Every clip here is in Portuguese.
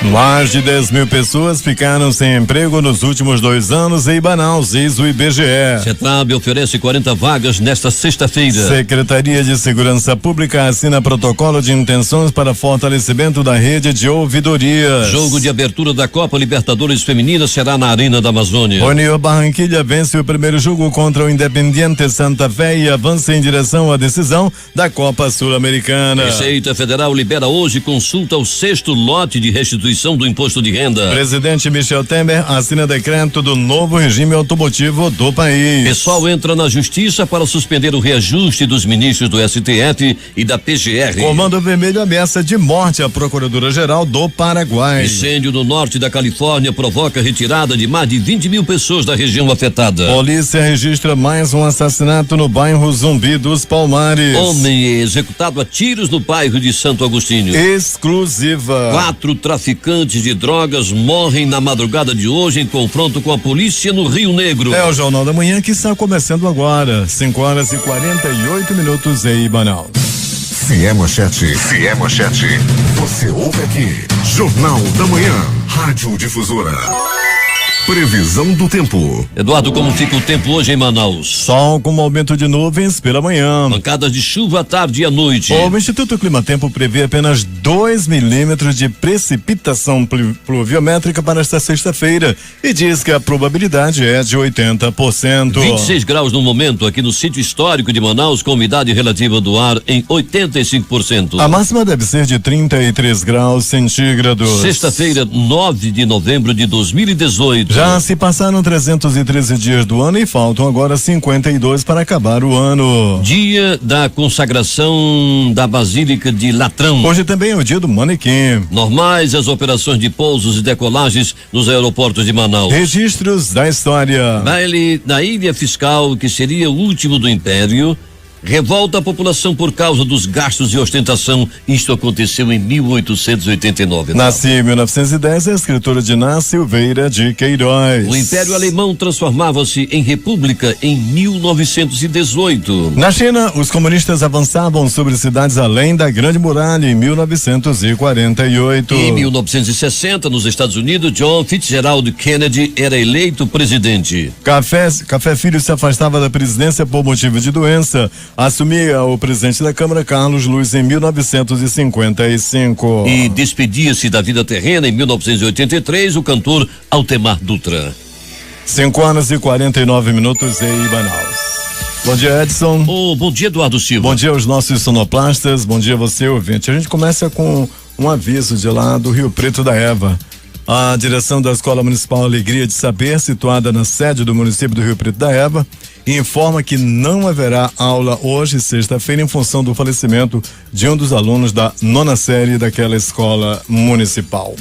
Mais de 10 mil pessoas ficaram sem emprego nos últimos 2 anos em Manaus, diz o IBGE. CETRAB oferece 40 vagas nesta sexta-feira. Secretaria de Segurança Pública assina protocolo de intenções para fortalecimento da rede de ouvidorias. Jogo de abertura da Copa Libertadores Feminina será na Arena da Amazônia. União Barranquilla vence o primeiro jogo contra o Independiente Santa Fé e avança em direção à decisão da Copa Sul-Americana. Receita Federal libera hoje consulta ao 6º lote de restituição do imposto de renda. Presidente Michel Temer assina decreto do novo regime automotivo do país. Pessoal entra na justiça para suspender o reajuste dos ministros do STF e da PGR. Comando Vermelho ameaça de morte a Procuradora-Geral do Paraguai. Incêndio no norte da Califórnia provoca retirada de mais de 20 mil pessoas da região afetada. Polícia registra mais um assassinato no bairro Zumbi dos Palmares. Homem é executado a tiros no bairro de Santo Agostinho. Exclusiva. 4 traficantes de drogas morrem na madrugada de hoje em confronto com a polícia no Rio Negro. É o Jornal da Manhã que está começando agora. 5h48 em Manaus. Se é manchete, você ouve aqui. Jornal da Manhã, Rádio Difusora. Previsão do tempo. Eduardo, como fica o tempo hoje em Manaus? Sol com aumento de nuvens pela manhã. Pancadas de chuva à tarde e à noite. O Instituto Climatempo prevê apenas 2 milímetros de precipitação pluviométrica para esta sexta-feira e diz que a probabilidade é de 80%. 26 graus no momento aqui no sítio histórico de Manaus, com umidade relativa do ar em 85%. A máxima deve ser de 33 graus centígrados. Sexta-feira, 9 de novembro de 2018. Já se passaram 313 dias do ano e faltam agora 52 para acabar o ano. Dia da consagração da Basílica de Latrão. Hoje também é o dia do manequim. Normais as operações de pousos e decolagens nos aeroportos de Manaus. Registros da história. Baile da Ilha Fiscal, que seria o último do Império, revolta a população por causa dos gastos de ostentação. Isto aconteceu em 1889. Nasceu em 1910 a escritora Diná Silveira de Queiroz. O Império Alemão transformava-se em república em 1918. Na China, os comunistas avançavam sobre cidades além da Grande Muralha em 1948. Em 1960, nos Estados Unidos, John Fitzgerald Kennedy era eleito presidente. Café Filho se afastava da presidência por motivo de doença. Assumia o presidente da Câmara, Carlos Luiz, em 1955. E despedia-se da vida terrena em 1983 o cantor Altemar Dutra. 5h49 em Manaus. Bom dia, Edson. Bom dia, Eduardo Silva. Bom dia aos nossos sonoplastas. Bom dia, você, ouvinte. A gente começa com um aviso de lá do Rio Preto da Eva. A direção da Escola Municipal Alegria de Saber, situada na sede do município do Rio Preto da Eva, informa que não haverá aula hoje, sexta-feira, em função do falecimento de um dos alunos da 9ª série daquela escola municipal.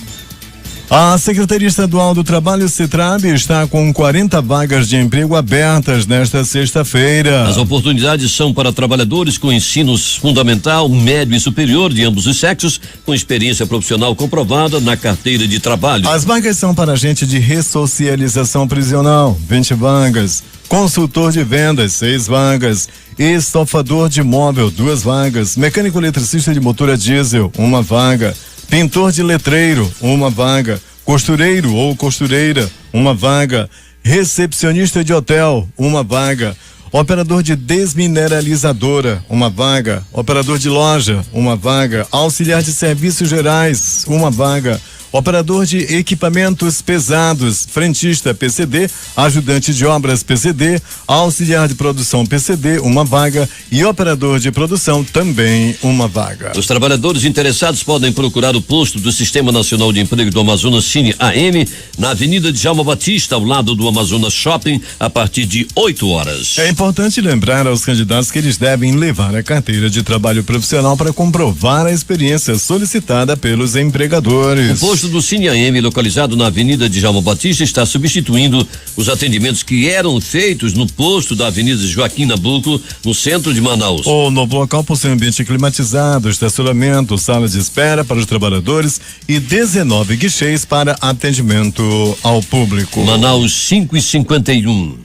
A Secretaria Estadual do Trabalho, CETRAB, está com 40 vagas de emprego abertas nesta sexta-feira. As oportunidades são para trabalhadores com ensino fundamental, médio e superior de ambos os sexos, com experiência profissional comprovada na carteira de trabalho. As vagas são para agente de ressocialização prisional, 20 vagas. Consultor de vendas, 6 vagas. Estofador de móvel, 2 vagas. Mecânico eletricista de motor a diesel, 1 vaga. Pintor de letreiro, 1 vaga. Costureiro ou costureira, 1 vaga. Recepcionista de hotel, 1 vaga. Operador de desmineralizadora, 1 vaga. Operador de loja, 1 vaga. Auxiliar de serviços gerais, 1 vaga. Operador de equipamentos pesados, frentista PCD, ajudante de obras PCD, auxiliar de produção PCD, 1 vaga, e operador de produção também 1 vaga. Os trabalhadores interessados podem procurar o posto do Sistema Nacional de Emprego do Amazonas Cine AM na Avenida Djalma Batista, ao lado do Amazonas Shopping, a partir de 8 horas. É importante lembrar aos candidatos que eles devem levar a carteira de trabalho profissional para comprovar a experiência solicitada pelos empregadores. O posto do Cine AM, localizado na Avenida Djalma Batista, está substituindo os atendimentos que eram feitos no posto da Avenida Joaquim Nabuco, no centro de Manaus. O novo local possui ambiente climatizado, estacionamento, sala de espera para os trabalhadores e 19 guichês para atendimento ao público. Manaus 5:51.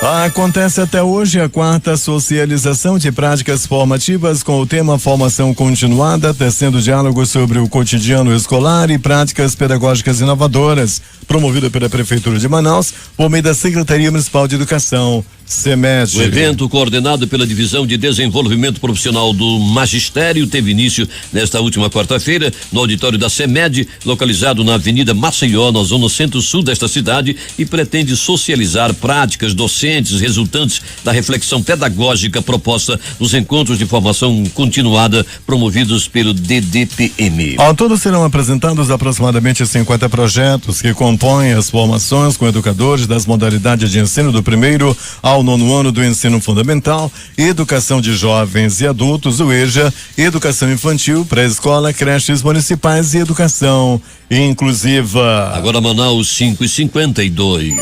Acontece até hoje a 4ª socialização de práticas formativas com o tema Formação Continuada, tecendo diálogos sobre o cotidiano escolar e práticas pedagógicas inovadoras, promovida pela Prefeitura de Manaus por meio da Secretaria Municipal de Educação, CEMED. O evento, coordenado pela Divisão de Desenvolvimento Profissional do Magistério, teve início nesta última quarta-feira no auditório da CEMED, localizado na Avenida Maceió, na zona centro-sul desta cidade, e pretende socializar práticas docentes resultantes da reflexão pedagógica proposta nos encontros de formação continuada promovidos pelo DDPM. Ao todo serão apresentados aproximadamente 50 projetos que compõem as formações com educadores das modalidades de ensino do 1º ao 9º ano do ensino fundamental, educação de jovens e adultos, o EJA, educação infantil, pré-escola, creches municipais e educação inclusiva. Agora Manaus 5:52.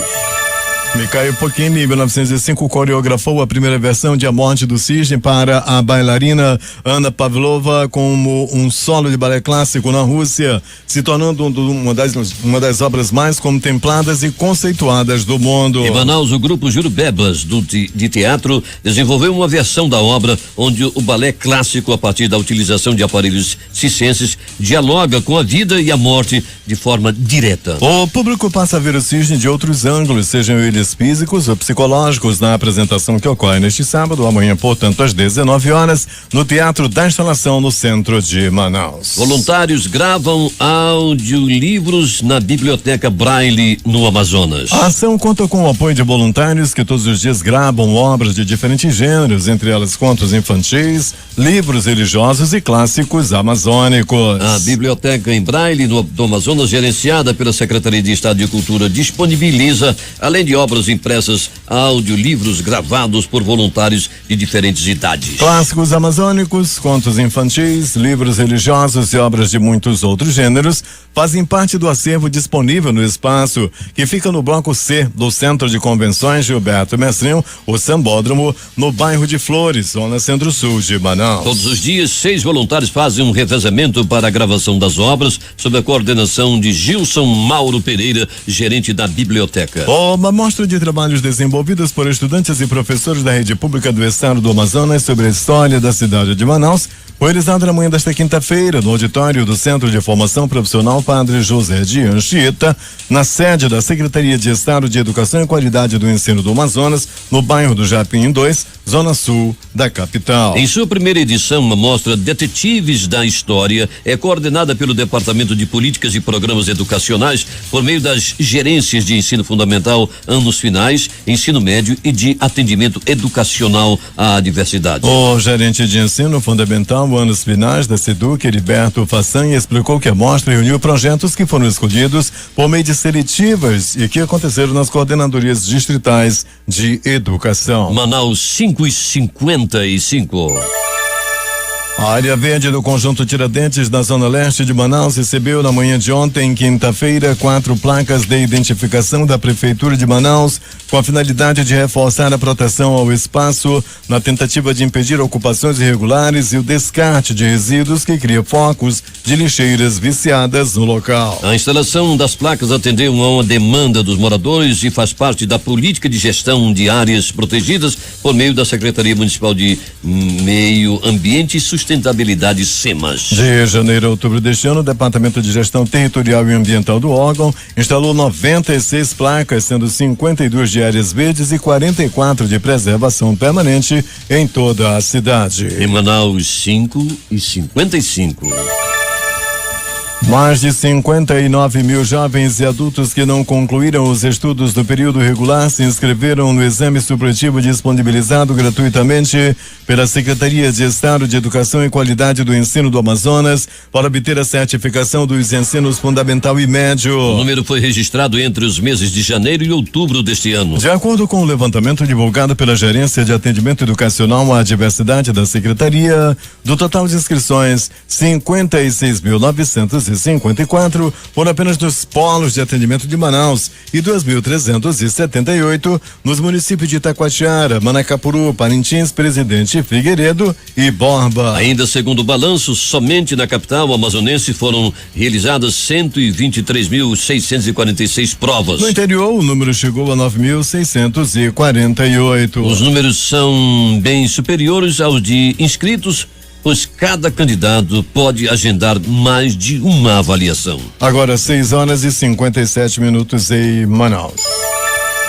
Mikhail Pokhim, em 1905, coreografou a primeira versão de A Morte do Cisne para a bailarina Anna Pavlova como um solo de balé clássico na Rússia, se tornando uma das obras mais contempladas e conceituadas do mundo. Em Manaus, o grupo Júlio Bebas de teatro desenvolveu uma versão da obra onde o balé clássico, a partir da utilização de aparelhos circenses, dialoga com a vida e a morte de forma direta. O público passa a ver o cisne de outros ângulos, sejam eles físicos ou psicológicos, na apresentação que ocorre neste sábado, amanhã, portanto, às 19 horas, no Teatro da Instalação, no centro de Manaus. Voluntários gravam audiolivros na Biblioteca Braille no Amazonas. A ação conta com o apoio de voluntários que todos os dias gravam obras de diferentes gêneros, entre elas contos infantis, livros religiosos e clássicos amazônicos. A Biblioteca em Braille do Amazonas, gerenciada pela Secretaria de Estado de Cultura, disponibiliza, além de obras impressas, audiolivros gravados por voluntários de diferentes idades. Clássicos amazônicos, contos infantis, livros religiosos e obras de muitos outros gêneros fazem parte do acervo disponível no espaço, que fica no bloco C do Centro de Convenções Gilberto Mestrinho, o Sambódromo, no bairro de Flores, zona centro-sul de Manaus. Todos os dias, 6 voluntários fazem um revezamento para a gravação das obras, sob a coordenação de Gilson Mauro Pereira, gerente da biblioteca. Uma mostra de trabalhos desenvolvidos por estudantes e professores da rede pública do estado do Amazonas sobre a história da cidade de Manaus foi realizada na manhã desta quinta-feira no auditório do Centro de Formação Profissional Padre José de Anchieta, na sede da Secretaria de Estado de Educação e Qualidade do Ensino do Amazonas, no bairro do Japim 2, zona sul da capital. Em sua primeira edição, uma mostra Detetives da História é coordenada pelo Departamento de Políticas e Programas Educacionais por meio das gerências de ensino fundamental, anos finais, ensino médio e de atendimento educacional à diversidade. O gerente de ensino fundamental, anos finais da SEDUC, Heriberto Fassan, explicou que a mostra reuniu projetos que foram escolhidos por meio de seletivas e que aconteceram nas coordenadorias distritais de educação. Manaus 5:55. A área verde do Conjunto Tiradentes, na zona leste de Manaus, recebeu na manhã de ontem, quinta-feira, 4 placas de identificação da Prefeitura de Manaus, com a finalidade de reforçar a proteção ao espaço, na tentativa de impedir ocupações irregulares e o descarte de resíduos que cria focos de lixeiras viciadas no local. A instalação das placas atendeu a uma demanda dos moradores e faz parte da política de gestão de áreas protegidas por meio da Secretaria Municipal de Meio Ambiente e Sustentabilidade, SEMAS. De janeiro a outubro deste ano, o Departamento de Gestão Territorial e Ambiental do órgão instalou 96 placas, sendo 52 de áreas verdes e 44 de preservação permanente em toda a cidade. Em Manaus 5:55. Mais de 59 mil jovens e adultos que não concluíram os estudos do período regular se inscreveram no exame supletivo disponibilizado gratuitamente pela Secretaria de Estado de Educação e Qualidade do Ensino do Amazonas para obter a certificação dos ensinos fundamental e médio. O número foi registrado entre os meses de janeiro e outubro deste ano. De acordo com o levantamento divulgado pela Gerência de Atendimento Educacional à Diversidade da Secretaria, do total de inscrições, 56.900 2.354 foram apenas nos polos de atendimento de Manaus e 2.378 nos municípios de Itacoatiara, Manacapuru, Parintins, Presidente Figueiredo e Borba. Ainda segundo o balanço, somente na capital amazonense foram realizadas 123.646 provas. No interior, o número chegou a 9.648. Os números são bem superiores aos de inscritos, pois cada candidato pode agendar mais de uma avaliação. Agora 6h57 em Manaus.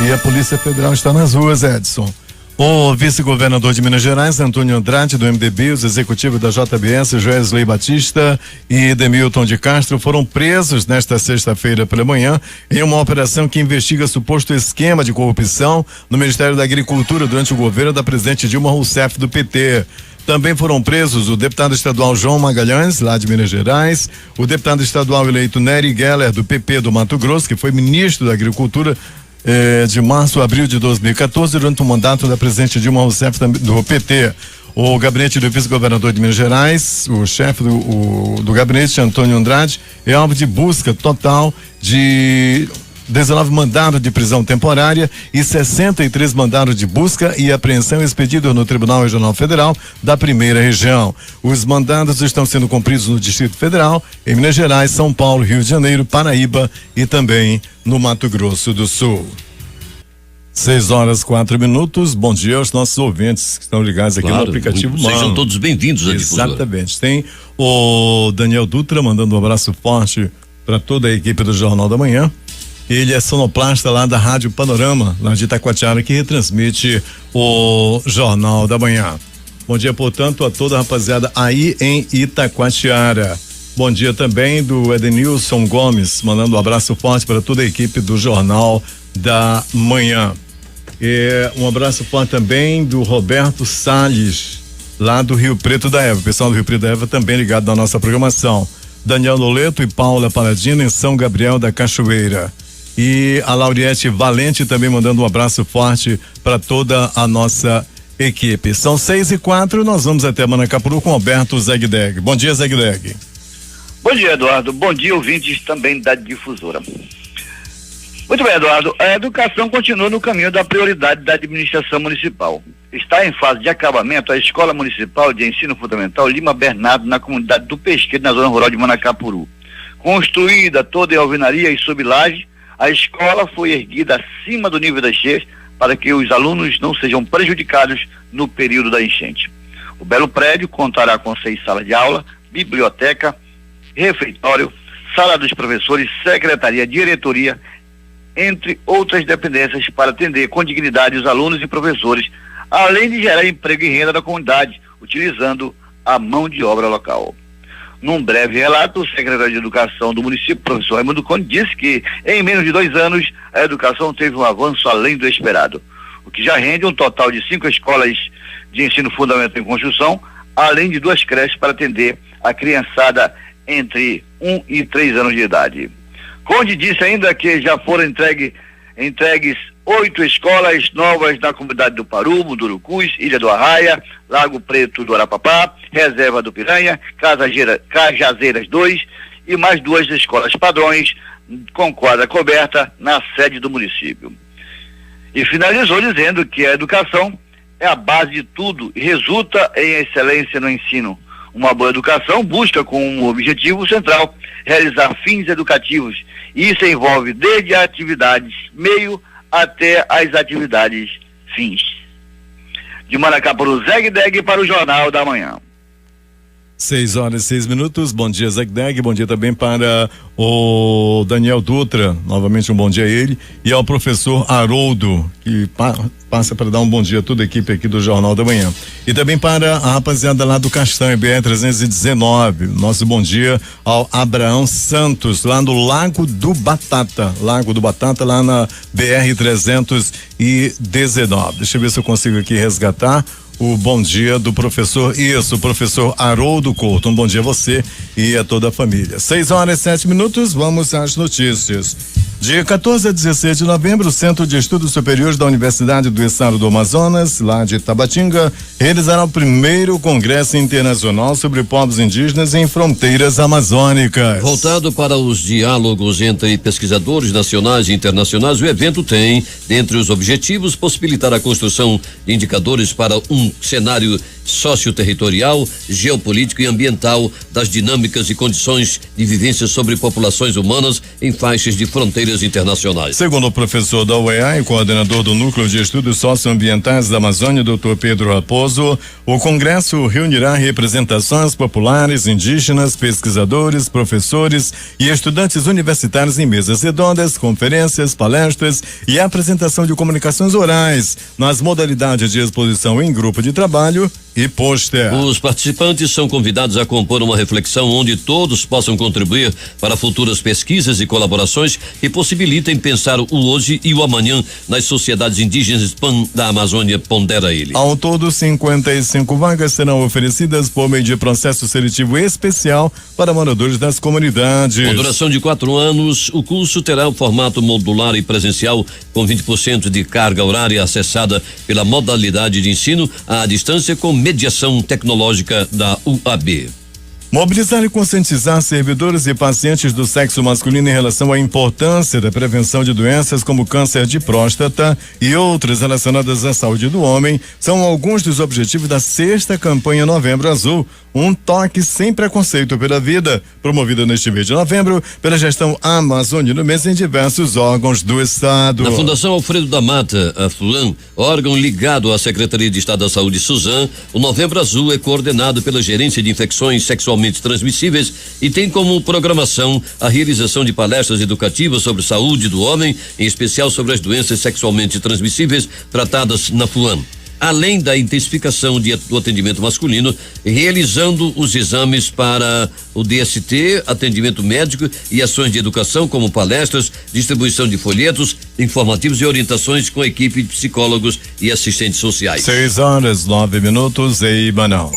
E a Polícia Federal está nas ruas, Edson. O vice-governador de Minas Gerais, Antônio Andrade, do MDB, os executivos da JBS, Joesley Batista e Demilton de Castro, foram presos nesta sexta-feira pela manhã em uma operação que investiga suposto esquema de corrupção no Ministério da Agricultura durante o governo da presidente Dilma Rousseff do PT. Também foram presos o deputado estadual João Magalhães, lá de Minas Gerais, o deputado estadual eleito Nery Geller, do PP do Mato Grosso, que foi ministro da Agricultura de março a abril de 2014, durante o mandato da presidente Dilma Rousseff do PT. O gabinete do vice-governador de Minas Gerais, o chefe do gabinete, Antônio Andrade, é alvo de busca total de 19 mandados de prisão temporária e 63 mandados de busca e apreensão expedidos no Tribunal Regional Federal da Primeira Região. Os mandados estão sendo cumpridos no Distrito Federal, em Minas Gerais, São Paulo, Rio de Janeiro, Paraíba e também no Mato Grosso do Sul. 6h04. Bom dia aos nossos ouvintes que estão ligados aqui no aplicativo MAN. Sejam todos bem-vindos à Difusora. Exatamente. Tem o Daniel Dutra mandando um abraço forte para toda a equipe do Jornal da Manhã. Ele é sonoplasta lá da Rádio Panorama, lá de Itacoatiara, que retransmite o Jornal da Manhã. Bom dia, portanto, a toda a rapaziada aí em Itacoatiara. Bom dia também do Edenilson Gomes, mandando um abraço forte para toda a equipe do Jornal da Manhã. E um abraço forte também do Roberto Salles, lá do Rio Preto da Eva. O pessoal do Rio Preto da Eva também ligado na nossa programação. Daniel Loleto e Paula Paladino em São Gabriel da Cachoeira. E a Lauriette Valente também mandando um abraço forte para toda a nossa equipe. São 6h04, nós vamos até Manacapuru com Alberto Zegdeg. Bom dia, Zegdeg. Bom dia, Eduardo. Bom dia, ouvintes também da Difusora. Muito bem, Eduardo. A educação continua no caminho da prioridade da administração municipal. Está em fase de acabamento a Escola Municipal de Ensino Fundamental Lima Bernardo, na comunidade do Pesqueiro, na zona rural de Manacapuru. Construída toda em alvenaria e sob laje, a escola foi erguida acima do nível das cheias para que os alunos não sejam prejudicados no período da enchente. O belo prédio contará com 6 salas de aula, biblioteca, refeitório, sala dos professores, secretaria, diretoria, entre outras dependências para atender com dignidade os alunos e professores, além de gerar emprego e renda na comunidade, utilizando a mão de obra local. Num breve relato, o secretário de Educação do município, professor Raimundo Conde, disse que em menos de 2 anos a educação teve um avanço além do esperado, o que já rende um total de 5 escolas de ensino fundamental em construção, além de 2 creches para atender a criançada entre 1 e 3 anos de idade. Conde disse ainda que já foram entregues 8 escolas novas na comunidade do Parumo, do Urucuz, Ilha do Arraia, Lago Preto do Arapapá, Reserva do Piranha, Cajazeiras 2 e mais 2 escolas padrões com quadra coberta na sede do município. E finalizou dizendo que a educação é a base de tudo e resulta em excelência no ensino. Uma boa educação busca como objetivo central realizar fins educativos, e isso envolve desde atividades meio até as atividades fins. De Manacapuru, Zegdeg para o Jornal da Manhã. 6h06. Bom dia, Zegdeg. Bom dia também para o Daniel Dutra. Novamente um bom dia a ele. E ao professor Haroldo, que passa para dar um bom dia a toda a equipe aqui do Jornal da Manhã. E também para a rapaziada lá do Castanho, BR-319. Nosso bom dia ao Abraão Santos, lá no Lago do Batata. Lago do Batata, lá na BR-319. Deixa eu ver se eu consigo aqui resgatar o bom dia do professor, o professor Haroldo Couto. Um bom dia a você e a toda a família. 6h07, vamos às notícias. De 14 a 16 de novembro, o Centro de Estudos Superiores da Universidade do Estado do Amazonas, lá de Tabatinga, realizará o primeiro Congresso Internacional sobre Povos Indígenas em Fronteiras Amazônicas. Voltado para os diálogos entre pesquisadores nacionais e internacionais, o evento tem, dentre os objetivos, possibilitar a construção de indicadores para um cenário socioterritorial, geopolítico e ambiental das dinâmicas e condições de vivência sobre populações humanas em faixas de fronteiras internacionais. Segundo o professor da UEA e coordenador do Núcleo de Estudos Socioambientais da Amazônia, Dr. Pedro Raposo, o congresso reunirá representações populares, indígenas, pesquisadores, professores e estudantes universitários em mesas redondas, conferências, palestras e apresentação de comunicações orais nas modalidades de exposição em grupo de trabalho e pôster. Os participantes são convidados a compor uma reflexão onde todos possam contribuir para futuras pesquisas e colaborações que possibilitem pensar o hoje e o amanhã nas sociedades indígenas da Amazônia, pondera ele. Ao todo, 55 vagas serão oferecidas por meio de processo seletivo especial para moradores das comunidades. Com duração de 4 anos, o curso terá o formato modular e presencial, com 20% de carga horária acessada pela modalidade de ensino à distância com mediação tecnológica da UAB. Mobilizar e conscientizar servidores e pacientes do sexo masculino em relação à importância da prevenção de doenças como câncer de próstata e outras relacionadas à saúde do homem são alguns dos objetivos da 6ª campanha Novembro Azul, um toque sem preconceito pela vida, promovida neste mês de novembro pela gestão Amazônia no mês em diversos órgãos do estado. Na Fundação Alfredo da Mata, a FUAM, órgão ligado à Secretaria de Estado da Saúde Suzan, o Novembro Azul é coordenado pela Gerência de Infecções Sexualmente Transmissíveis e tem como programação a realização de palestras educativas sobre saúde do homem, em especial sobre as doenças sexualmente transmissíveis tratadas na FUAM. Além da intensificação do atendimento masculino, realizando os exames para o DST, atendimento médico e ações de educação, como palestras, distribuição de folhetos informativos e orientações com equipe de psicólogos e assistentes sociais. 6:09 em Manaus.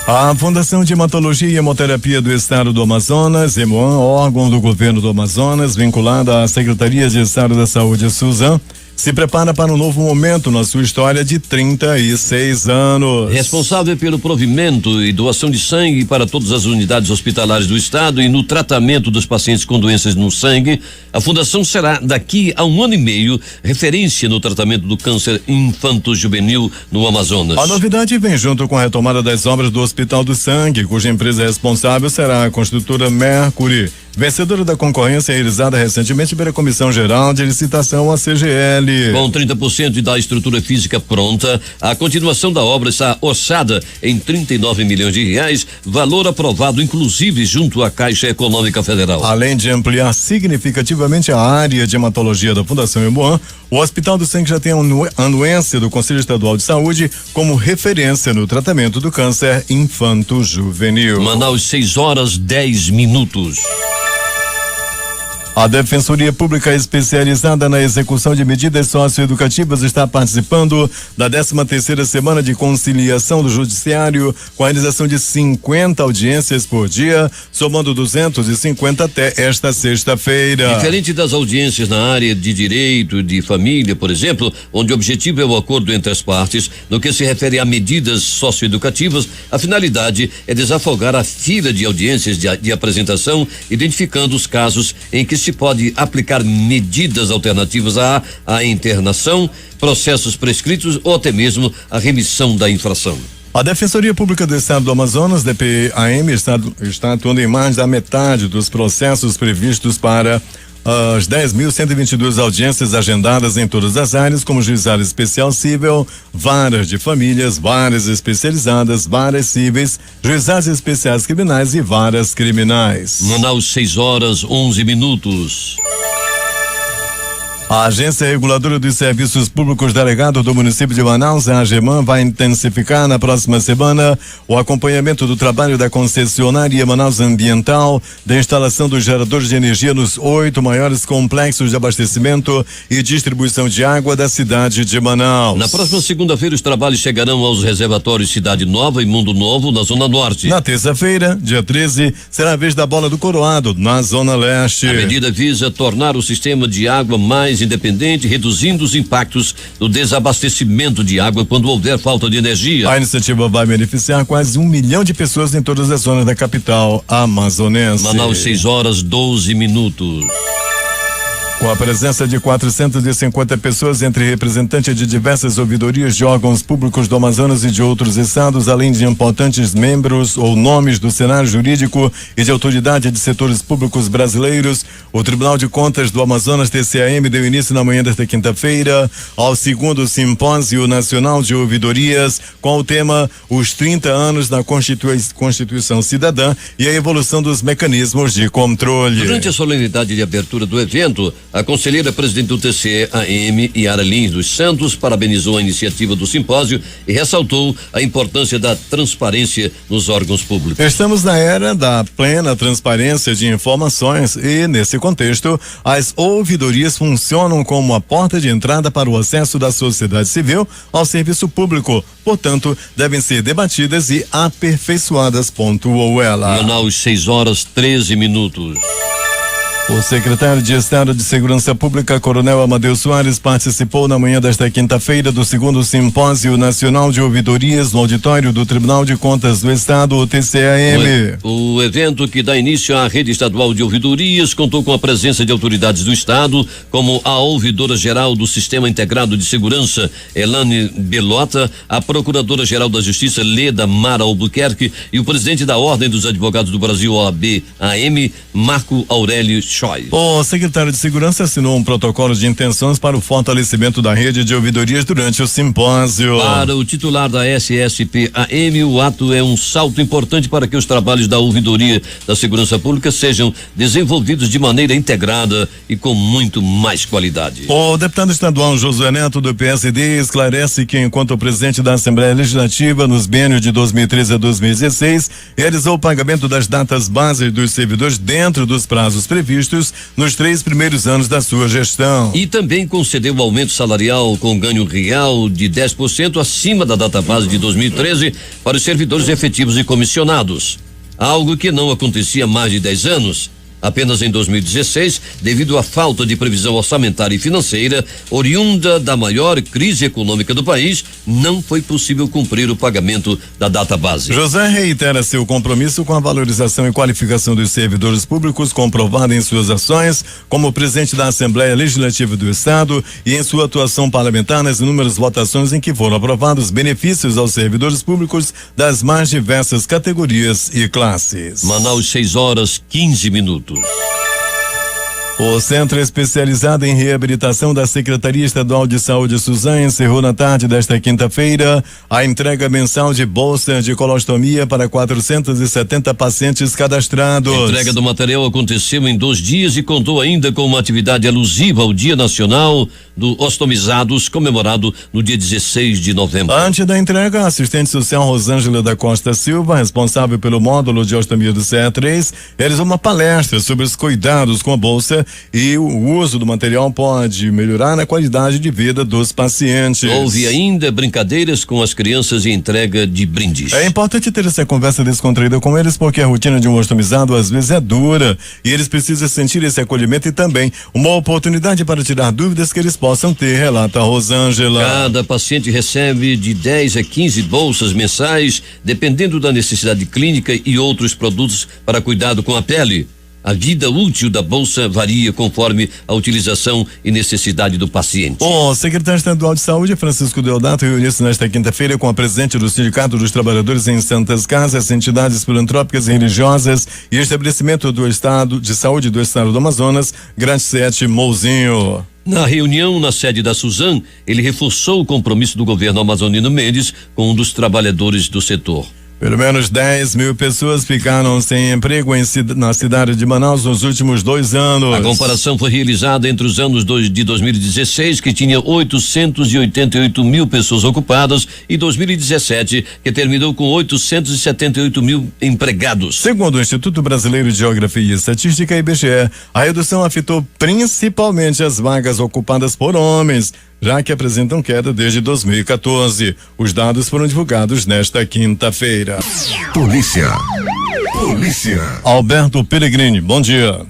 A Fundação de Hematologia e Hemoterapia do Estado do Amazonas, Hemoan, órgão do governo do Amazonas, vinculada à Secretaria de Estado da Saúde, Suzan, se prepara para um novo momento na sua história de 36 anos. Responsável pelo provimento e doação de sangue para todas as unidades hospitalares do estado e no tratamento dos pacientes com doenças no sangue, a fundação será, daqui a 1 ano e meio, referência no tratamento do câncer infanto-juvenil no Amazonas. A novidade vem junto com a retomada das obras do Hospital do Sangue, cuja empresa responsável será a construtora Mercury, vencedora da concorrência realizada recentemente pela Comissão Geral de Licitação, a CGL. Com 30% da estrutura física pronta, a continuação da obra está orçada em 39 milhões de reais, valor aprovado inclusive junto à Caixa Econômica Federal. Além de ampliar significativamente a área de hematologia da Fundação Hemoan, o Hospital do Sangue já tem a anuência do Conselho Estadual de Saúde como referência no tratamento do câncer infanto-juvenil. Manaus, 6:10. A Defensoria Pública Especializada na Execução de Medidas Socioeducativas está participando da 13ª Semana de Conciliação do Judiciário, com a realização de 50 audiências por dia, somando 250 até esta sexta-feira. Diferente das audiências na área de direito de família, por exemplo, onde o objetivo é o acordo entre as partes, no que se refere a medidas socioeducativas, a finalidade é desafogar a fila de audiências de apresentação, identificando os casos em que se pode aplicar medidas alternativas à internação, processos prescritos ou até mesmo a remissão da infração. A Defensoria Pública do Estado do Amazonas, DPAM, está atuando em mais da metade dos processos previstos para as 10.122 audiências agendadas em todas as áreas, como juizado especial civil, varas de famílias, varas especializadas, varas cíveis, juizados especiais criminais e varas criminais. Manaus, 6:11. A Agência Reguladora dos Serviços Públicos Delegado do município de Manaus, a AGEMAN, vai intensificar na próxima semana o acompanhamento do trabalho da concessionária Manaus Ambiental, da instalação dos geradores de energia nos 8 maiores complexos de abastecimento e distribuição de água da cidade de Manaus. Na próxima segunda-feira, os trabalhos chegarão aos reservatórios Cidade Nova e Mundo Novo, na Zona Norte. Na terça-feira, dia 13, será a vez da Bola do Coroado, na Zona Leste. A medida visa tornar o sistema de água mais independente, reduzindo os impactos do desabastecimento de água quando houver falta de energia. A iniciativa vai beneficiar quase 1 milhão de pessoas em todas as zonas da capital amazonense. Manaus, 6:12. Com a presença de 450 pessoas, entre representantes de diversas ouvidorias de órgãos públicos do Amazonas e de outros estados, além de importantes membros ou nomes do cenário jurídico e de autoridade de setores públicos brasileiros, o Tribunal de Contas do Amazonas, TCAM, deu início na manhã desta quinta-feira ao 2º Simpósio Nacional de Ouvidorias, com o tema Os 30 anos da Constituição Cidadã e a evolução dos mecanismos de controle. Durante a solenidade de abertura do evento, a conselheira presidente do TCAM, Yara Lins dos Santos, parabenizou a iniciativa do simpósio e ressaltou a importância da transparência nos órgãos públicos. Estamos na era da plena transparência de informações e, nesse contexto, as ouvidorias funcionam como a porta de entrada para o acesso da sociedade civil ao serviço público. Portanto, devem ser debatidas e aperfeiçoadas, pontuou ela. Manaus, 6:13. O secretário de Estado de Segurança Pública, Coronel Amadeu Soares, participou na manhã desta quinta-feira do 2º Simpósio Nacional de Ouvidorias no auditório do Tribunal de Contas do Estado, o TCAM. O evento, que dá início à rede estadual de ouvidorias, contou com a presença de autoridades do Estado, como a ouvidora-geral do Sistema Integrado de Segurança, Elane Belota, a procuradora-geral da Justiça, Leda Mara Albuquerque, e o presidente da Ordem dos Advogados do Brasil, OAB-AM, Marco Aurélio. O secretário de Segurança assinou um protocolo de intenções para o fortalecimento da rede de ouvidorias durante o simpósio. Para o titular da SSP-AM, o ato é um salto importante para que os trabalhos da ouvidoria da segurança pública sejam desenvolvidos de maneira integrada e com muito mais qualidade. O deputado estadual Josué Neto, do PSD, esclarece que, enquanto presidente da Assembleia Legislativa, nos biênios de 2013 a 2016, realizou o pagamento das datas base dos servidores dentro dos prazos previstos nos 3 primeiros anos da sua gestão. E também concedeu aumento salarial com ganho real de 10% acima da data base de 2013 para os servidores efetivos e comissionados. Algo que não acontecia há mais de 10 anos. Apenas em 2016, devido à falta de previsão orçamentária e financeira, oriunda da maior crise econômica do país, não foi possível cumprir o pagamento da data base. José reitera seu compromisso com a valorização e qualificação dos servidores públicos, comprovada em suas ações como presidente da Assembleia Legislativa do Estado e em sua atuação parlamentar nas inúmeras votações em que foram aprovados benefícios aos servidores públicos das mais diversas categorias e classes. Manaus, 6:15. O Centro Especializado em Reabilitação da Secretaria Estadual de Saúde, Suzan, encerrou na tarde desta quinta-feira a entrega mensal de bolsa de colostomia para 470 pacientes cadastrados. A entrega do material aconteceu em 2 dias e contou ainda com uma atividade alusiva ao Dia Nacional do Ostomizados, comemorado no dia 16 de novembro. Antes da entrega, a assistente social Rosângela da Costa Silva, responsável pelo módulo de ostomia do CA3, realizou uma palestra sobre os cuidados com a bolsa e o uso do material pode melhorar a qualidade de vida dos pacientes. Houve ainda brincadeiras com as crianças e entrega de brindes. É importante ter essa conversa descontraída com eles, porque a rotina de um ostomizado às vezes é dura e eles precisam sentir esse acolhimento e também uma oportunidade para tirar dúvidas que eles possam ter, relata a Rosângela. Cada paciente recebe de 10 a 15 bolsas mensais, dependendo da necessidade clínica e outros produtos para cuidado com a pele. A vida útil da bolsa varia conforme a utilização e necessidade do paciente. O secretário estadual de Saúde, Francisco Deodato, reuniu-se nesta quinta-feira com a presidente do Sindicato dos Trabalhadores em Santas Casas, entidades filantrópicas e religiosas e estabelecimento do Estado de Saúde do Estado do Amazonas, Grande 7 Mouzinho. Na reunião na sede da Suzan, ele reforçou o compromisso do governo amazonino Mendes com um dos trabalhadores do setor. Pelo menos 10 mil pessoas ficaram sem emprego na cidade de Manaus nos últimos 2 anos. A comparação foi realizada entre os anos de 2016, que tinha 888 mil pessoas ocupadas, e 2017, que terminou com 878 mil empregados. Segundo o Instituto Brasileiro de Geografia e Estatística, IBGE, a redução afetou principalmente as vagas ocupadas por homens, já que apresentam queda desde 2014. Os dados foram divulgados nesta quinta-feira. Polícia. Alberto Pellegrini, bom dia.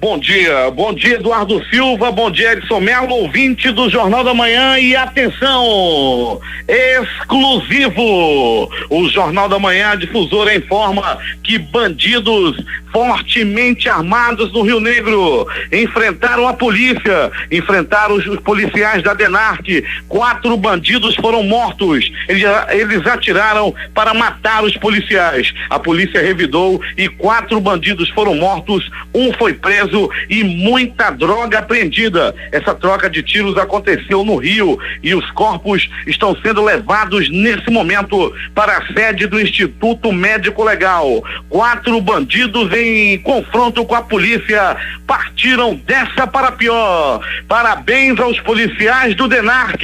Bom dia Eduardo Silva, bom dia Edson Melo, ouvinte do Jornal da Manhã, e atenção, exclusivo, o Jornal da Manhã Difusora informa que bandidos fortemente armados no Rio Negro enfrentaram a polícia, enfrentaram os policiais da DENARC. 4 bandidos foram mortos, eles atiraram para matar os policiais, a polícia revidou e 4 bandidos foram mortos, um foi preso e muita droga apreendida. Essa troca de tiros aconteceu no Rio e os corpos estão sendo levados nesse momento para a sede do Instituto Médico Legal. 4 bandidos em confronto com a polícia partiram dessa para pior. Parabéns aos policiais do DENARC,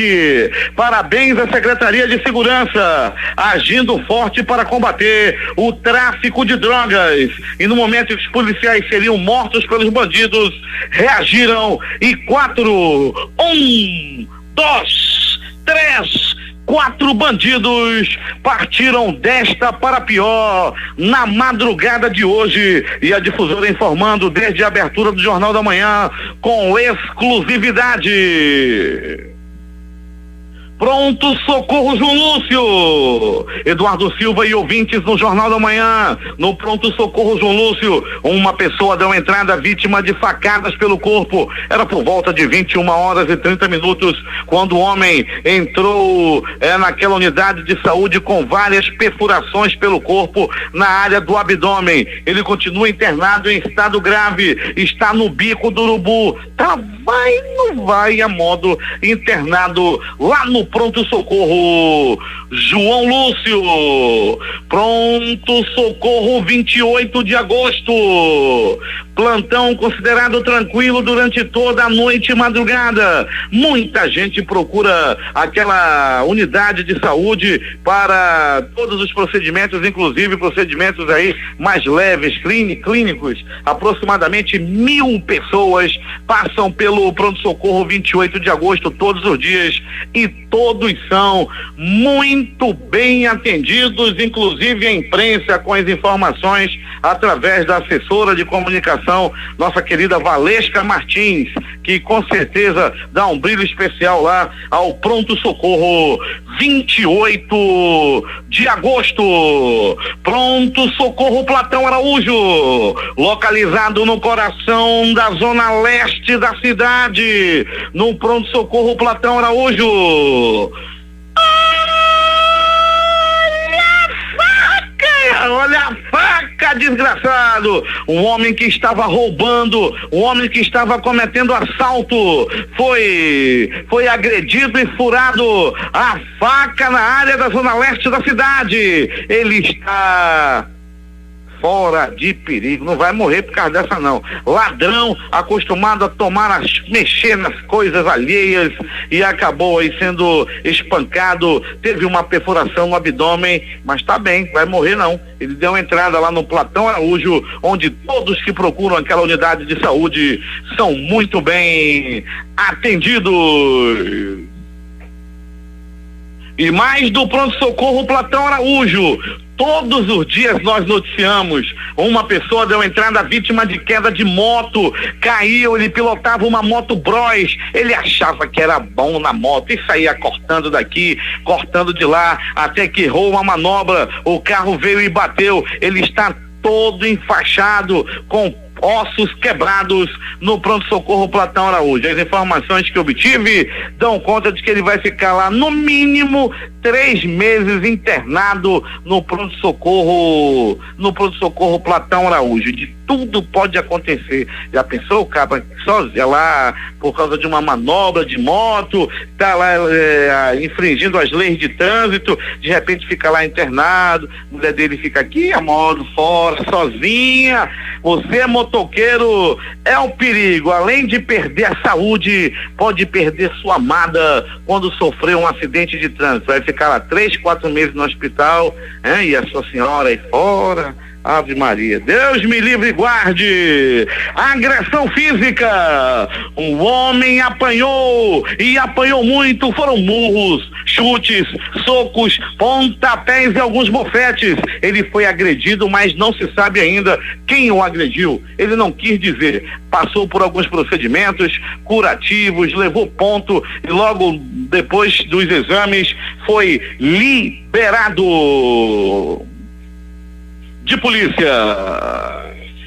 parabéns à Secretaria de Segurança, agindo forte para combater o tráfico de drogas. E no momento que os policiais seriam mortos pelos bandidos, reagiram e 4 bandidos partiram desta para pior na madrugada de hoje, e a Difusora informando desde a abertura do Jornal da Manhã com exclusividade. Pronto socorro João Lúcio, Eduardo Silva e ouvintes no Jornal da Manhã. No pronto socorro João Lúcio, uma pessoa deu entrada vítima de facadas pelo corpo. Era por volta de 21h30 quando o homem entrou naquela unidade de saúde com várias perfurações pelo corpo na área do abdômen. Ele continua internado em estado grave, está no Bico do Urubu, não vai a modo, internado lá no pronto-socorro João Lúcio. Pronto-socorro 28 de agosto. Plantão considerado tranquilo durante toda a noite e madrugada. Muita gente procura aquela unidade de saúde para todos os procedimentos, inclusive procedimentos aí mais leves, clínicos. Aproximadamente 1000 pessoas passam pelo pronto-socorro 28 de agosto todos os dias, e todos são muito bem atendidos, inclusive a imprensa com as informações através da assessora de comunicação, nossa querida Valesca Martins, que com certeza dá um brilho especial lá ao pronto-socorro 28 de agosto. Pronto-socorro Platão Araújo, localizado no coração da zona leste da cidade, no pronto-socorro Platão Araújo. Olha a faca, desgraçado! Um homem que estava roubando, um homem que estava cometendo assalto, foi agredido e furado a faca na área da zona leste da cidade. Ele está fora de perigo, não vai morrer por causa dessa não. Ladrão acostumado a mexer nas coisas alheias, e acabou aí sendo espancado, teve uma perfuração no abdômen, mas tá bem, vai morrer não. Ele deu entrada lá no Platão Araújo, onde todos que procuram aquela unidade de saúde são muito bem atendidos. E mais do pronto-socorro Platão Araújo. Todos os dias nós noticiamos uma pessoa deu entrada vítima de queda de moto, caiu, ele pilotava uma moto Bros, ele achava que era bom na moto e saía cortando daqui, cortando de lá, até que errou uma manobra, o carro veio e bateu, ele está todo enfaixado, com ossos quebrados no pronto-socorro Platão Araújo. As informações que obtive dão conta de que ele vai ficar lá no mínimo 3 meses internado no pronto-socorro Platão Araújo. De tudo pode acontecer. Já pensou o cara sozinho lá, por causa de uma manobra de moto, tá lá infringindo as leis de trânsito, de repente fica lá internado, a mulher dele fica aqui, a moto fora, sozinha. Você é motoqueiro, é um perigo. Além de perder a saúde, pode perder sua amada quando sofrer um acidente de trânsito. Vai ficar lá 3, 4 meses no hospital, e a sua senhora aí fora. Ave Maria, Deus me livre e guarde. Agressão física, um homem apanhou e apanhou muito, foram murros, chutes, socos, pontapés e alguns bofetes. Ele foi agredido, mas não se sabe ainda quem o agrediu. Ele não quis dizer. Passou por alguns procedimentos curativos, levou ponto e logo depois dos exames foi liberado. De polícia.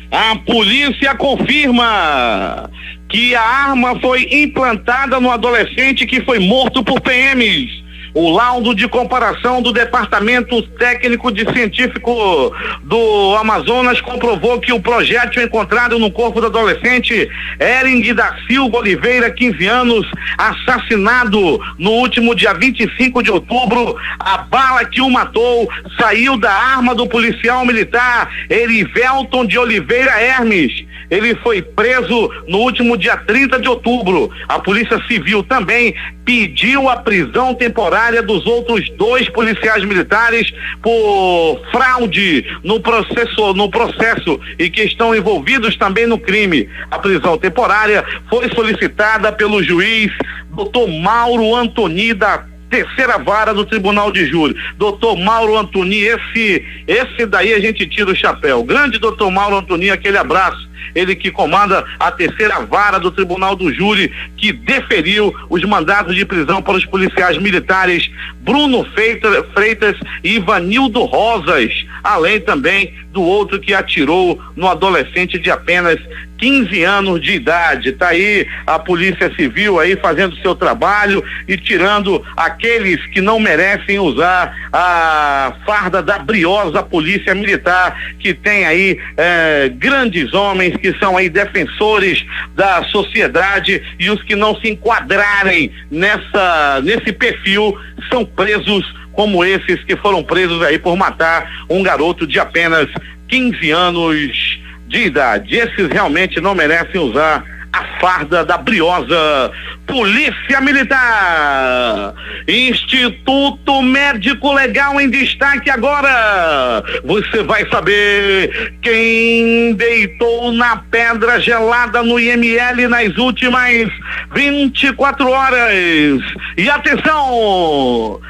A polícia confirma que a arma foi implantada no adolescente que foi morto por PMs. O laudo de comparação do Departamento Técnico de Científico do Amazonas comprovou que o projétil encontrado no corpo do adolescente Ering da Silva Oliveira, 15 anos, assassinado no último dia 25 de outubro, a bala que o matou saiu da arma do policial militar Erivelton de Oliveira Hermes. Ele foi preso no último dia 30 de outubro. A Polícia Civil também pediu a prisão temporária dos outros 2 policiais militares por fraude no processo e que estão envolvidos também no crime. A prisão temporária foi solicitada pelo juiz Dr. Mauro Antoni da terceira vara do Tribunal de Júri. Doutor Mauro Antoni, esse daí a gente tira o chapéu. Grande doutor Mauro Antoni, aquele abraço. Ele que comanda a terceira vara do Tribunal do Júri, que deferiu os mandatos de prisão para os policiais militares Bruno Freitas e Ivanildo Rosas, além também do outro que atirou no adolescente de apenas 15 anos de idade. Tá aí a Polícia Civil aí fazendo seu trabalho e tirando aqueles que não merecem usar a farda da briosa Polícia Militar, que tem aí grandes homens que são aí defensores da sociedade, e os que não se enquadrarem nesse perfil são presos, como esses que foram presos aí por matar um garoto de apenas 15 anos de idade. Esses realmente não merecem usar a farda da briosa Polícia Militar. Instituto Médico Legal em destaque agora. Você vai saber quem deitou na pedra gelada no IML nas últimas 24 horas. E atenção!